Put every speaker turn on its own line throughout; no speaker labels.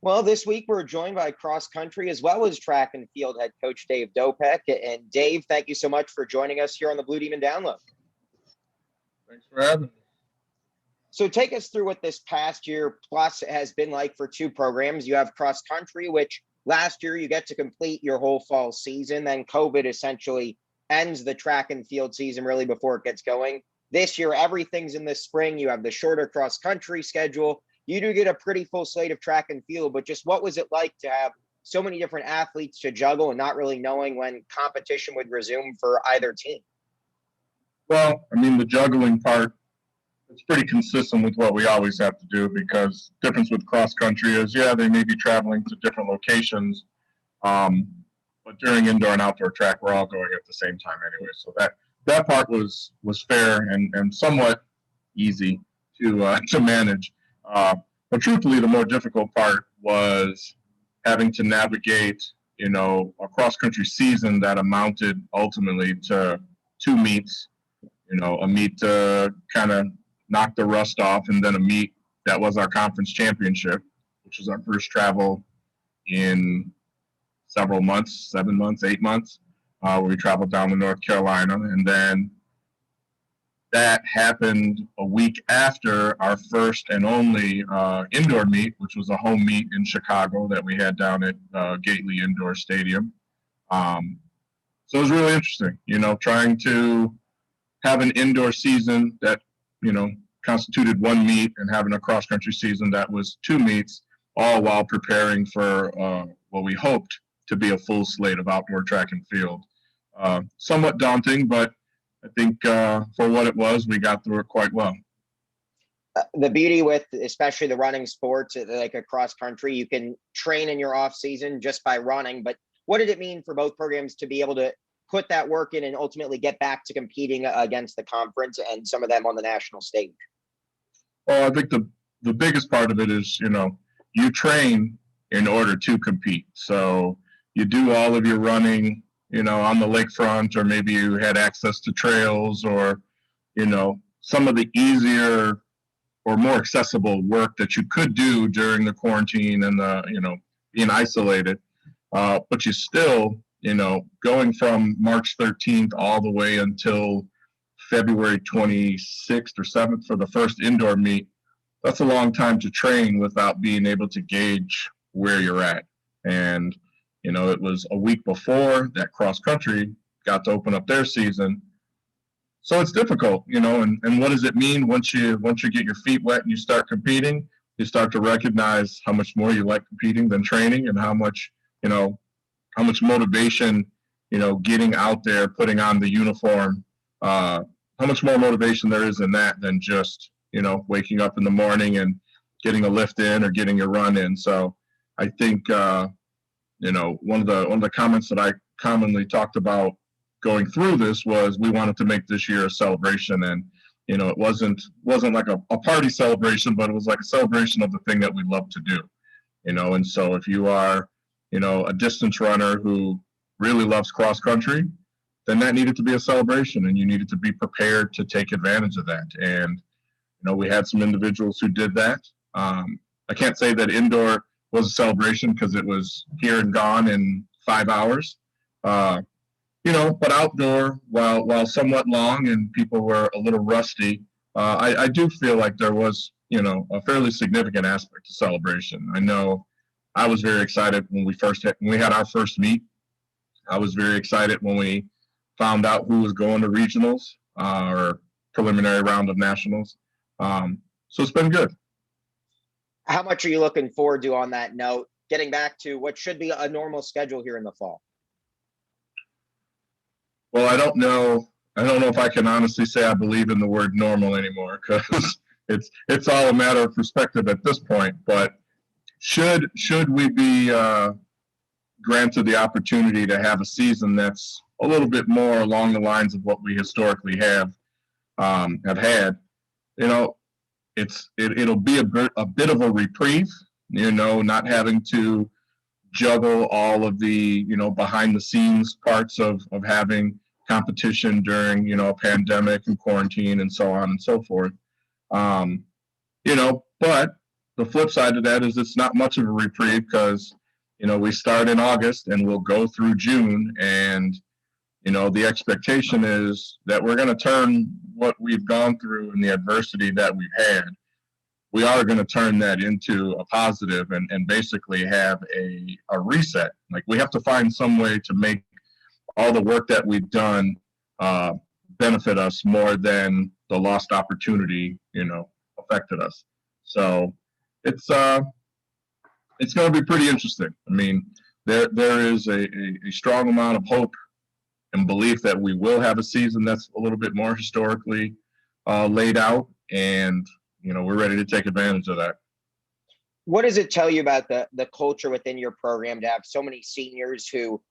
Well, this week we're joined by cross country as well as track and field head coach Dave Dopek. And Dave, thank you so much for joining us here on the Blue Demon Download.
Thanks for having me.
So take us through what this past year plus has been like for two programs. You have cross country, which last year you get to complete your whole fall season. Then COVID essentially ends the track and field season really before it gets going. This year, everything's in the spring. You have the shorter cross country schedule. You do get a pretty full slate of track and field, but just what was it like to have so many different athletes to juggle and not really knowing when competition would resume for either team?
Well, I mean, the juggling part, it's pretty consistent with what we always have to do because the difference with cross country is, yeah, they may be traveling to different locations, but during indoor and outdoor track, we're all going at the same time anyway. So that part was fair and somewhat easy to manage. But truthfully, the more difficult part was having to navigate, a cross-country season that amounted ultimately to two meets, a meet to kind of knock the rust off, and then a meet that was our conference championship, which was our first travel in several months, 7 months, 8 months, where we traveled down to North Carolina. And then that happened a week after our first and only indoor meet, which was a home meet in Chicago that we had down at Gately Indoor Stadium. So it was really interesting, trying to have an indoor season that, constituted one meet and having a cross-country season that was two meets, all while preparing for what we hoped to be a full slate of outdoor track and field. Somewhat daunting, but I think for what it was, we got through it quite well.
The beauty with especially the running sports, like a cross country, you can train in your off season just by running. But what did it mean for both programs to be able to put that work in and ultimately get back to competing against the conference and some of them on the national stage?
Well, I think the biggest part of it is, you train in order to compete. So you do all of your running, on the lakefront, or maybe you had access to trails or, some of the easier or more accessible work that you could do during the quarantine and being isolated. But you still, going from March 13th all the way until February 26th or 7th for the first indoor meet, that's a long time to train without being able to gauge where you're at. And it was a week before that cross country got to open up their season. So it's difficult, and what does it mean once you get your feet wet and you start competing? You start to recognize how much more you like competing than training, and how much motivation, getting out there, putting on the uniform, how much more motivation there is in that than just, waking up in the morning and getting a lift in or getting a run in. So I think, one of the comments that I commonly talked about going through this was we wanted to make this year a celebration, and it wasn't like a party celebration, but it was like a celebration of the thing that we love to do, and so if you are a distance runner who really loves cross country, then that needed to be a celebration, and you needed to be prepared to take advantage of that. And we had some individuals who did that. I can't say that indoor was a celebration because it was here and gone in 5 hours. But outdoor, while somewhat long and people were a little rusty, I do feel like there was, a fairly significant aspect to celebration. I know I was very excited when we had our first meet. I was very excited when we found out who was going to regionals or preliminary round of nationals. So it's been good.
How much are you looking forward to, on that note, getting back to what should be a normal schedule here in the fall?
Well, I don't know if I can honestly say I believe in the word normal anymore, because it's all a matter of perspective at this point. But should we be granted the opportunity to have a season that's a little bit more along the lines of what we historically have had, it'll be a bit of a reprieve, not having to juggle all of the, behind the scenes parts of having competition during, a pandemic and quarantine and so on and so forth. But the flip side of that is it's not much of a reprieve because, we start in August and we'll go through June. And, the expectation is that we're going to turn what we've gone through and the adversity that we've had. We are going to turn that into a positive and basically have a reset. Like, we have to find some way to make all the work that we've done benefit us more than the lost opportunity, affected us. So it's going to be pretty interesting. I mean, there is a strong amount of hope and belief that we will have a season that's a little bit more historically laid out, and we're ready to take advantage of that.
What does it tell you about the culture within your program to have so many seniors who,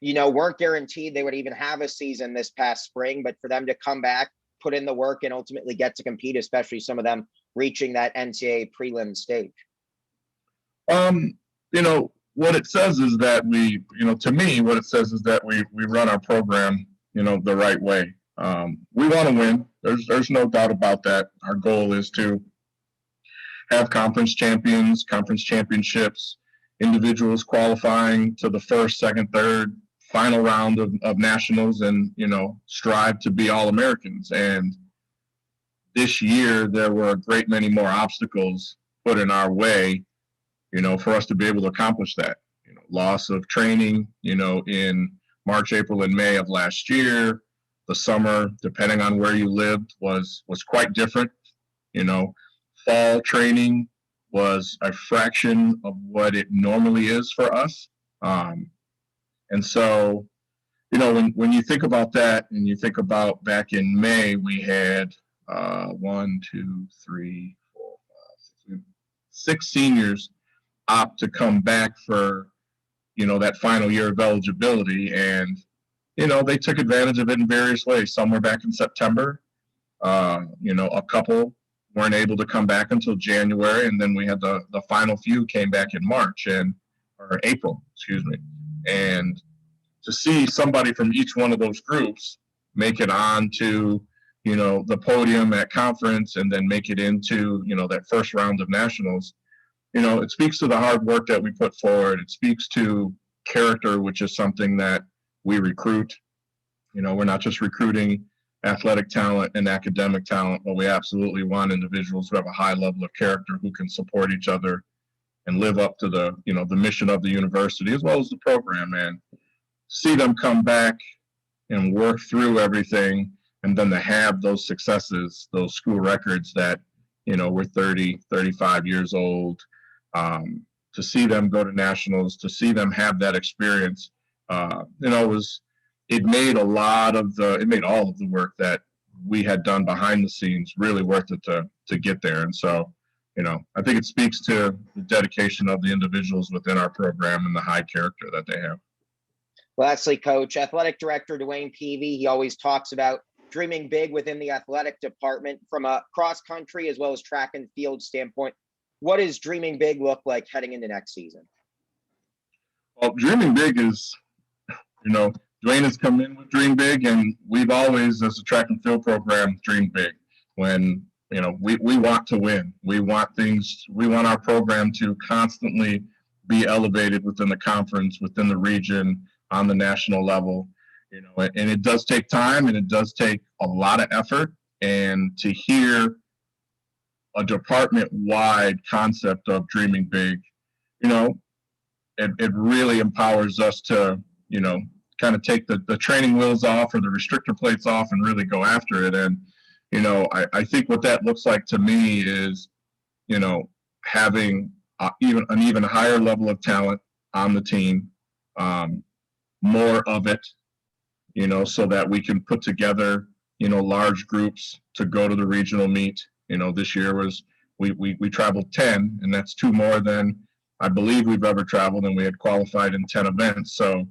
weren't guaranteed they would even have a season this past spring, but for them to come back, put in the work, and ultimately get to compete, especially some of them reaching that NCAA prelim stage?
What it says is that to me, what it says is that we run our program, the right way. We want to win. There's no doubt about that. Our goal is to have conference champions, conference championships, individuals qualifying to the first, second, third, final round of nationals, and, strive to be All-Americans. And this year, there were a great many more obstacles put in our way, for us to be able to accomplish that. Loss of training, in March, April, and May of last year. The summer, depending on where you lived, was quite different. Fall training was a fraction of what it normally is for us. And so, when you think about that, and you think about back in May, we had 6 seniors opt to come back for, that final year of eligibility. And, they took advantage of it in various ways. Some were back in September. A couple weren't able to come back until January. And then we had the final few came back in April. And to see somebody from each one of those groups make it on to, the podium at conference and then make it into, that first round of nationals, it speaks to the hard work that we put forward. It speaks to character, which is something that we recruit. We're not just recruiting athletic talent and academic talent, but we absolutely want individuals who have a high level of character, who can support each other and live up to the mission of the university as well as the program. And see them come back and work through everything, and then to have those successes, those school records that, we're 30, 35 years old, to see them go to nationals, to see them have that experience, it made all of the work that we had done behind the scenes really worth it to get there. And so, I think it speaks to the dedication of the individuals within our program and the high character that they have.
Lastly, Coach, Athletic Director Dwayne Peavy, he always talks about dreaming big within the athletic department from a cross-country as well as track and field standpoint. What does dreaming big look like heading into next season?
Well, dreaming big is, Dwayne has come in with dream big, and we've always, as a track and field program, dreamed big. When, we want to win. We want our program to constantly be elevated within the conference, within the region, on the national level. And it does take time, and it does take a lot of effort. And to hear a department-wide concept of dreaming big, it really empowers us to, kind of take the training wheels off or the restrictor plates off and really go after it. And, I think what that looks like to me is, having an even higher level of talent on the team, more of it, so that we can put together, large groups to go to the regional meet. This year we traveled 10, and that's 2 more than I believe we've ever traveled, and we had qualified in 10 events. So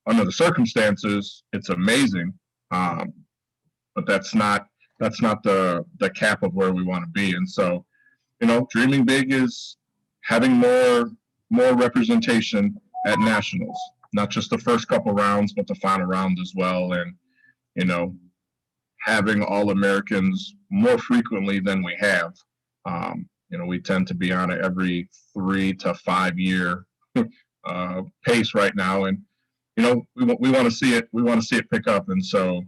under the circumstances, it's amazing. But that's not the cap of where we want to be. And so, dreaming big is having more representation at nationals, not just the first couple rounds, but the final round as well. And, having All-Americans more frequently than we have. we tend to be on a every 3 to 5 year pace right now, and we want to see it. We want to see it pick up, and so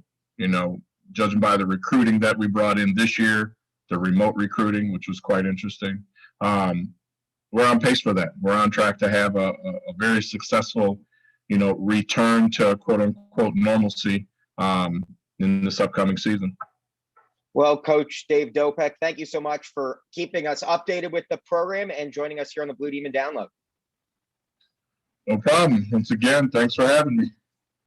judging by the recruiting that we brought in this year, the remote recruiting, which was quite interesting, we're on pace for that. We're on track to have a very successful, return to quote unquote normalcy in this upcoming season.
Well, Coach Dave Dopek, thank you so much for keeping us updated with the program and joining us here on the Blue Demon Download.
No problem. Once again, thanks for having me.